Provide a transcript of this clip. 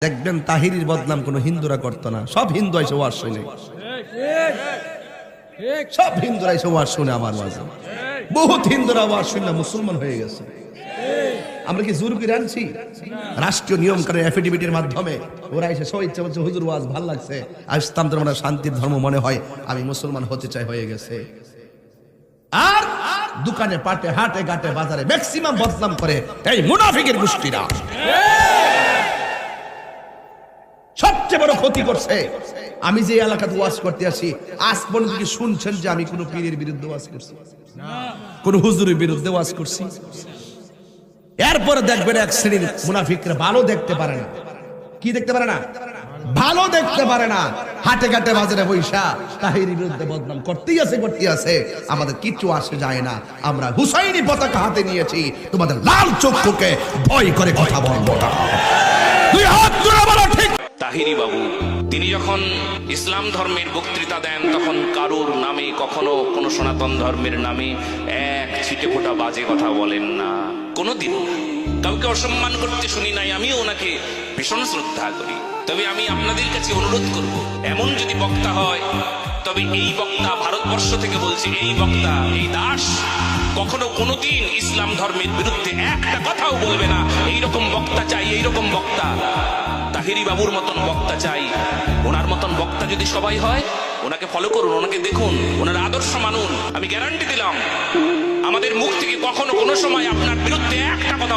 দেখবেন তাহিরির বদনাম কোনো হিন্দুরা করতো না, সব হিন্দু এসে ওয়াজ শুনে, সব হিন্দুরা এসে ওয়াজ শুনে আমার ওয়াজে। বহুত হিন্দুরা ওয়াজ শুনে মুসলমান হয়ে গেছে। আমরা কি জোর করে আনছি? রাষ্ট্রীয় নিয়ম করে এফিডেভিটের মাধ্যমে ওরা এসে সব ইচ্ছা বলছে হুজুর ওয়াজ ভাল লাগছে, আর ইসলাম ধর্ম শান্তির ধর্ম মনে হয়, আমি মুসলমান হতে চাই, হয়ে গেছে। আর দোকানে পাটে হাটে ঘাটে বাজারে ম্যাক্সিমাম বদনাম করে এই মুনাফিকের গোষ্ঠীরা। সবচেয়ে বড় ক্ষতি করছে, আমি যে এলাকাতে ওয়াজ করতে আসি আজ পর্যন্ত কি শুনছেন যে আমি কোন পীরের বিরুদ্ধে ওয়াজ করছি, কোন হুজুরের বিরুদ্ধে ওয়াজ করছি? এরপরে দেখবেন এক শ্রেণীর মুনাফিকরা ভালো দেখতে পারে না। কি দেখতে পারে না? ভালো দেখতে পারে না। হাটে ঘাটে বাজারে বৈশা তাহিরির বিরুদ্ধে বদনাম করতেই আছে। আমাদের কিচ্ছু আসে যায় না। আমরা হুসাইনি পতাকা হাতে নিয়েছি, তোমাদের লাল চক্ষুকে ভয় করে কথা বলবো না। দুই হাত তুলে বলো ঠিক। তাহিরি বাবু তিনি যখন ইসলাম ধর্মের বক্তৃতা দেন তখন কারুর নামে, কখনো কোনো সনাতন ধর্মের নামে এক ছিটে ফোঁটা বাজে কথা বলেন না, কোনোদিন কাউকে অসম্মান করতে শুনি নাই। আমিও ওনাকে ভীষণ শ্রদ্ধা করি। তবে আমি আপনাদের কাছে অনুরোধ করব, এমন যদি বক্তা হয়, তবে এই বক্তা, ভারতবর্ষ থেকে বলছি, এই বক্তা, এই দাস কখনো কোনোদিন ইসলাম ধর্মের বিরুদ্ধে একটা কথাও বলবে না। এইরকম বক্তা চাই, এইরকম বক্তা। তাহিরি বাবুর মতন বক্তা চাই। ওনার মতন বক্তা যদি সবাই হয়, ওনাকে ফলো করুন, ওনাকে দেখুন, ওনার আদর্শ মানুন। আমি গ্যারান্টি দিলাম আমাদের মুখ থেকে কখনো কোনো সময় আপনার বিরুদ্ধে একটা কথা